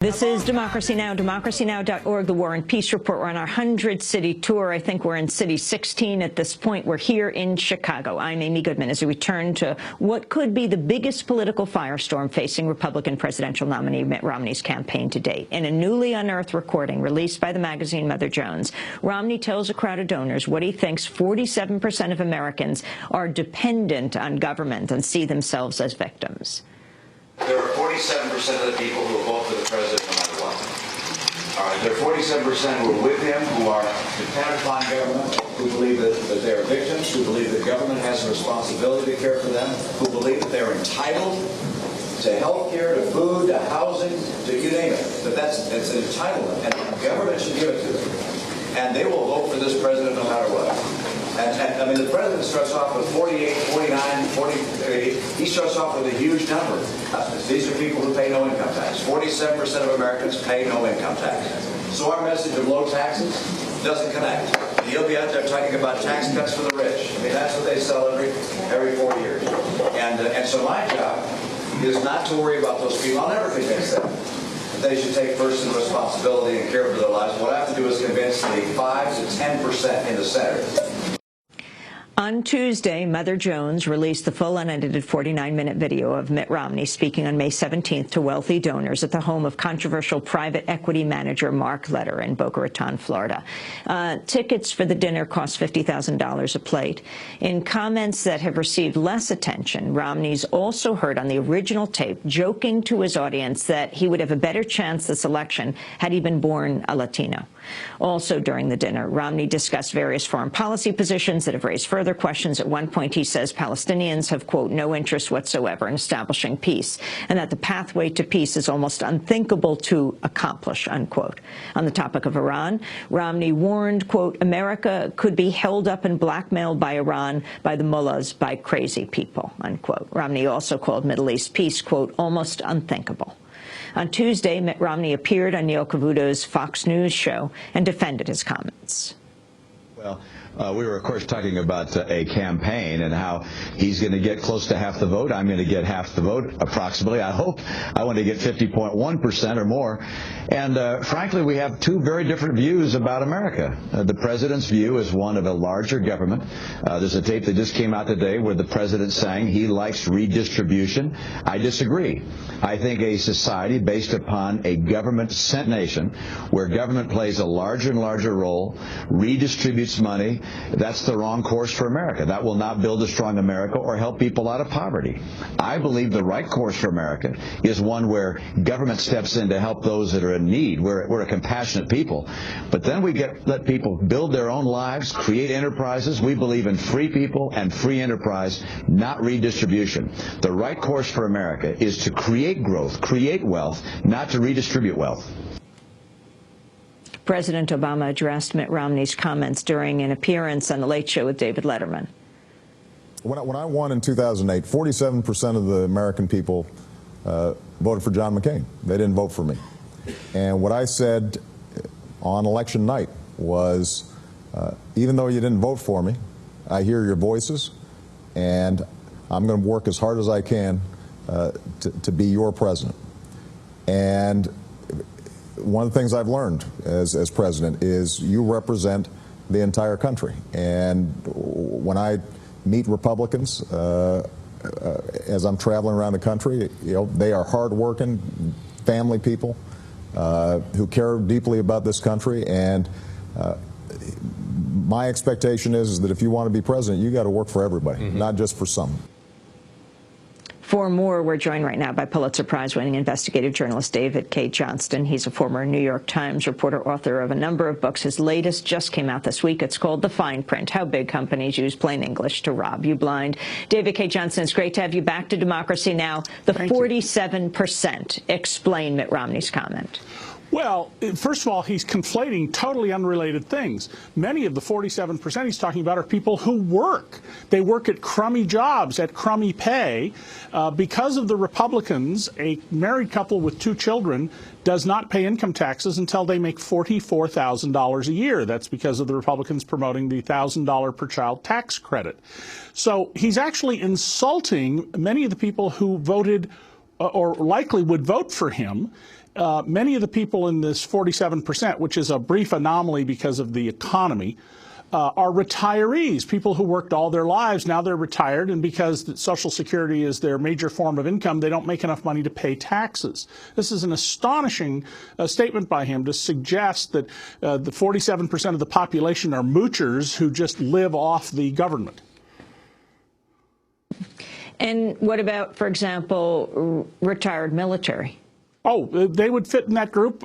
This is Democracy Now!, democracynow.org, the War and Peace Report. We're on our 100-city tour. I think we're in city 16 at this point. We're here in Chicago. I'm Amy Goodman as we return to what could be the biggest political firestorm facing Republican presidential nominee Mitt Romney's campaign to date. In a newly unearthed recording released by the magazine Mother Jones, Romney tells a crowd of donors what he thinks 47% of Americans are dependent on government and see themselves as victims. There are 47% of the people who will vote for the president no matter what. All right, there are 47% who are with him, who are dependent upon government, who believe that they are victims, who believe that government has a responsibility to care for them, who believe that they are entitled to health care, to food, to housing, to you name it. That that's an entitlement, and government should give it to them. And they will vote for this president no matter what. And I mean, the president starts off with 48, 49, 40. He starts off with a huge number. These are people who pay no income tax. 47% of Americans pay no income tax. So our message of low taxes doesn't connect. He'll be out there talking about tax cuts for the rich. I mean, that's what they sell every 4 years. And so my job is not to worry about those people. I'll never convince them that they should take personal responsibility and care for their lives. What I have to do is convince the 5 to 10% in the Senate. On Tuesday, Mother Jones released the full unedited 49-minute video of Mitt Romney speaking on May 17th to wealthy donors at the home of controversial private equity manager Mark Leder in Boca Raton, Florida. Tickets for the dinner cost $50,000 a plate. In comments that have received less attention, Romney's also heard on the original tape joking to his audience that he would have a better chance this election had he been born a Latino. Also during the dinner, Romney discussed various foreign policy positions that have raised further questions. At one point, he says Palestinians have, quote, no interest whatsoever in establishing peace, and that the pathway to peace is almost unthinkable to accomplish, unquote. On the topic of Iran, Romney warned, quote, America could be held up and blackmailed by Iran, by the mullahs, by crazy people, unquote. Romney also called Middle East peace, quote, almost unthinkable. On Tuesday, Mitt Romney appeared on Neil Cavuto's Fox News show and defended his comments. Well, we were, of course, talking about a campaign and how he's going to get close to half the vote. I'm going to get half the vote, approximately. I hope. I want to get 50.1% or more. And frankly, we have two very different views about America. The president's view is one of a larger government. There's a tape that just came out today where the president saying he likes redistribution. I disagree. I think a society based upon a government-sent nation where government plays a larger and larger role, redistributes money, that's the wrong course for America. That will not build a strong America or help people out of poverty. I believe the right course for America is one where government steps in to help those that are in need. We're a compassionate people. But then we let people build their own lives, create enterprises. We believe in free people and free enterprise, not redistribution. The right course for America is to create growth, create wealth, not to redistribute wealth. President Obama addressed Mitt Romney's comments during an appearance on The Late Show with David Letterman. When I won in 2008, 47% of the American people voted for John McCain. They didn't vote for me. And what I said on election night was, even though you didn't vote for me, I hear your voices, and I'm going to work as hard as I can to be your president. And one of the things I've learned as president is you represent the entire country. And when I meet Republicans, as I'm traveling around the country, you know, they are hardworking, family people who care deeply about this country. And my expectation is that if you want to be president, you got to work for everybody, not just for some. For more, we're joined right now by Pulitzer Prize-winning investigative journalist David Cay Johnston. He's a former New York Times reporter, author of a number of books. His latest just came out this week. It's called The Fine Print, How Big Companies Use Plain English to Rob You Blind. David Cay Johnston, it's great to have you back to Democracy Now! The 47%. Explain Mitt Romney's comment. Well, first of all, he's conflating totally unrelated things. Many of the 47% he's talking about are people who work. They work at crummy jobs, at crummy pay. Because of the Republicans, a married couple with 2 children does not pay income taxes until they make $44,000 a year. That's because of the Republicans promoting the $1,000 per child tax credit. So he's actually insulting many of the people who voted or likely would vote for him many of the people in this 47%, which is a brief anomaly because of the economy, are retirees, people who worked all their lives. Now they're retired, and because Social Security is their major form of income, they don't make enough money to pay taxes. This is an astonishing statement by him to suggest that the 47% of the population are moochers who just live off the government. And what about, for example, retired military? Oh, they would fit in that group.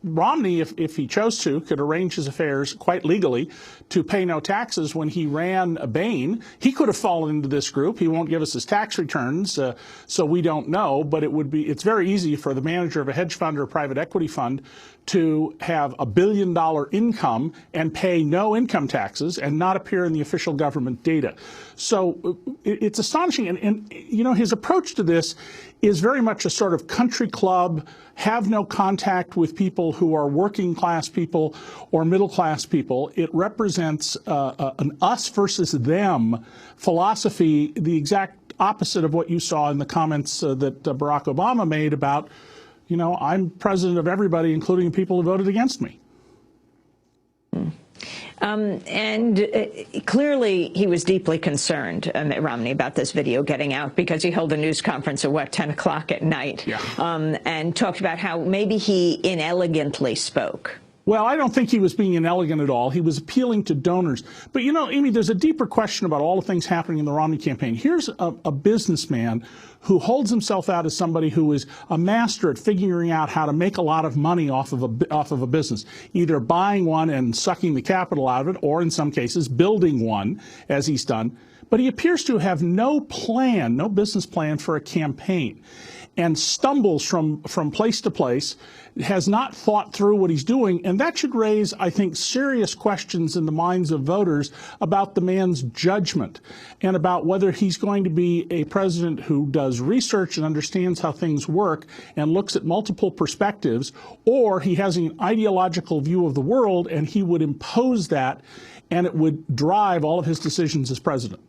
Romney, if he chose to, could arrange his affairs quite legally to pay no taxes when he ran Bain. He could have fallen into this group. He won't give us his tax returns, so we don't know. But it's very easy for the manager of a hedge fund or a private equity fund to have $1 billion income and pay no income taxes and not appear in the official government data. So it's astonishing. And you know, his approach to this is very much a sort of country club, have no contact with people who are working class people or middle class people. It represents an us versus them philosophy, the exact opposite of what you saw in the comments that Barack Obama made about, you know, I'm president of everybody, including people who voted against me. Clearly, he was deeply concerned, Mitt Romney, about this video getting out, because he held a news conference at, 10 o'clock at night, and talked about how maybe he inelegantly spoke. Well, I don't think he was being inelegant at all. He was appealing to donors. But, you know, Amy, there's a deeper question about all the things happening in the Romney campaign. Here's a businessman who holds himself out as somebody who is a master at figuring out how to make a lot of money off of a business, either buying one and sucking the capital out of it, or in some cases building one, as he's done. But he appears to have no plan, no business plan for a campaign, and stumbles from place to place, has not thought through what he's doing. And that should raise, I think, serious questions in the minds of voters about the man's judgment and about whether he's going to be a president who does research and understands how things work and looks at multiple perspectives, or he has an ideological view of the world and he would impose that and it would drive all of his decisions as president.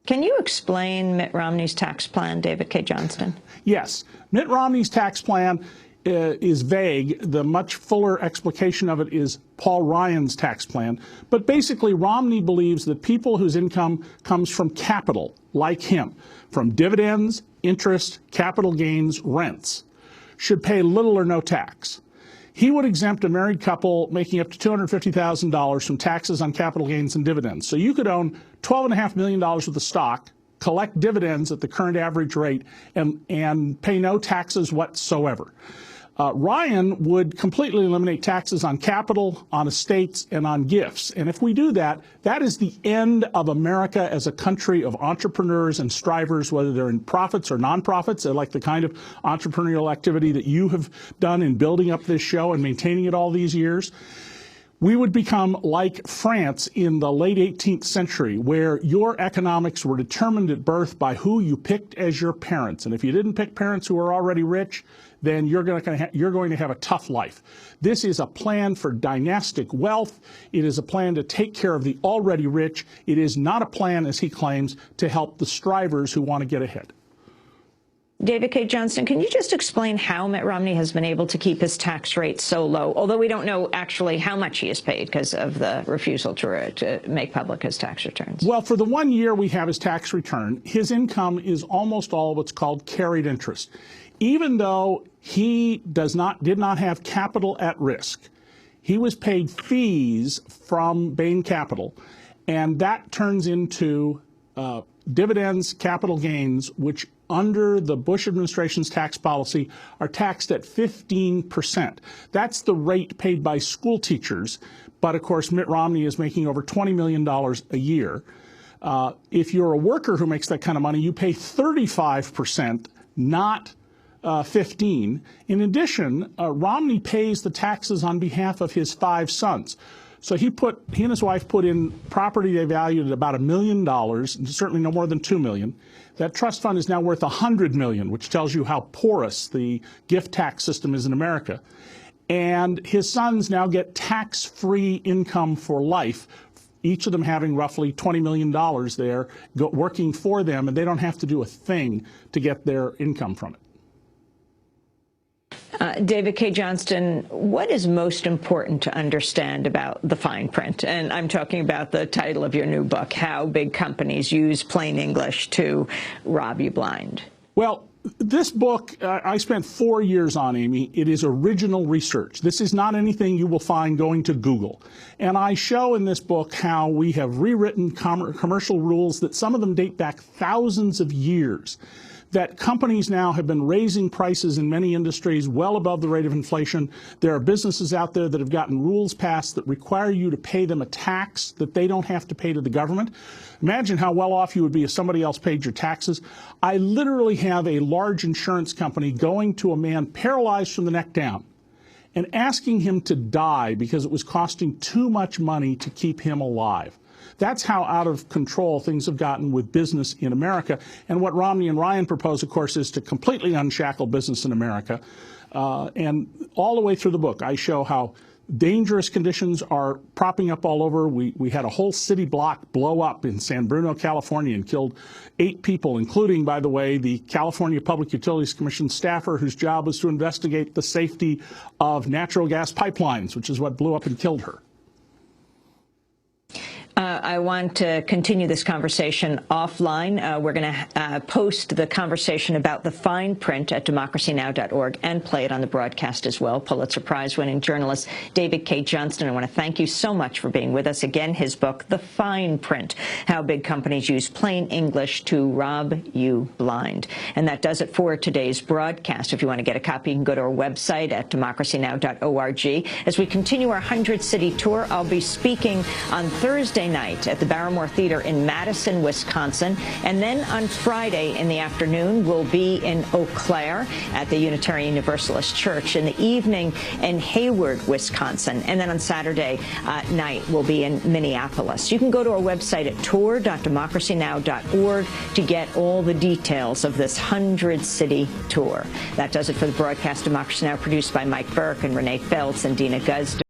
Can you explain Mitt Romney's tax plan, David Cay Johnston? Yes. Mitt Romney's tax plan is vague. The much fuller explication of it is Paul Ryan's tax plan. But basically, Romney believes that people whose income comes from capital, like him, from dividends, interest, capital gains, rents, should pay little or no tax. He would exempt a married couple making up to $250,000 from taxes on capital gains and dividends. So you could own $12.5 million worth of stock, collect dividends at the current average rate, and pay no taxes whatsoever. Ryan would completely eliminate taxes on capital, on estates, and on gifts. And if we do that, that is the end of America as a country of entrepreneurs and strivers, whether they're in profits or nonprofits, like the kind of entrepreneurial activity that you have done in building up this show and maintaining it all these years. We would become like France in the late 18th century, where your economics were determined at birth by who you picked as your parents. And if you didn't pick parents who were already rich, then you're going to have a tough life. This is a plan for dynastic wealth. It is a plan to take care of the already rich. It is not a plan, as he claims, to help the strivers who want to get ahead. David Cay Johnston, can you just explain how Mitt Romney has been able to keep his tax rate so low, although we don't know actually how much he has paid because of the refusal to make public his tax returns? Well, for the 1 year we have his tax return, his income is almost all what's called carried interest. Even though he did not have capital at risk, he was paid fees from Bain Capital, and that turns into dividends, capital gains, which under the Bush administration's tax policy are taxed at 15%. That's the rate paid by school teachers. But of course, Mitt Romney is making over $20 million a year. If you're a worker who makes that kind of money, you pay 35%, not 15%. In addition, Romney pays the taxes on behalf of his 5 sons. So he and his wife put in property they valued at about $1 million, and certainly no more than $2 million. That trust fund is now worth $100 million, which tells you how porous the gift tax system is in America. And his sons now get tax-free income for life, each of them having roughly $20 million there working for them, and they don't have to do a thing to get their income from it. David Cay Johnston, what is most important to understand about the fine print? And I'm talking about the title of your new book, How Big Companies Use Plain English to Rob You Blind. Well, this book, I spent 4 years on, Amy. It is original research. This is not anything you will find going to Google. And I show in this book how we have rewritten commercial rules that some of them date back thousands of years, that companies now have been raising prices in many industries well above the rate of inflation. There are businesses out there that have gotten rules passed that require you to pay them a tax that they don't have to pay to the government. Imagine how well off you would be if somebody else paid your taxes. I literally have a large insurance company going to a man paralyzed from the neck down and asking him to die because it was costing too much money to keep him alive. That's how out of control things have gotten with business in America. And what Romney and Ryan propose, of course, is to completely unshackle business in America. And all the way through the book, I show how dangerous conditions are propping up all over. We had a whole city block blow up in San Bruno, California, and killed 8 people, including, by the way, the California Public Utilities Commission staffer whose job was to investigate the safety of natural gas pipelines, which is what blew up and killed her. I want to continue this conversation offline. We're going to post the conversation about the fine print at democracynow.org and play it on the broadcast as well. Pulitzer Prize-winning journalist David Cay Johnston, I want to thank you so much for being with us. Again, his book, The Fine Print, How Big Companies Use Plain English to Rob You Blind. And that does it for today's broadcast. If you want to get a copy, you can go to our website at democracynow.org. As we continue our 100-city tour, I'll be speaking on Thursday night at the Barrymore Theater in Madison, Wisconsin. And then on Friday in the afternoon, we'll be in Eau Claire at the Unitarian Universalist Church. In the evening in Hayward, Wisconsin. And then on Saturday night, we'll be in Minneapolis. You can go to our website at tour.democracynow.org to get all the details of this 100-city tour. That does it for the broadcast Democracy Now! Produced by Mike Burke and Renee Feltz and Dina Guzda.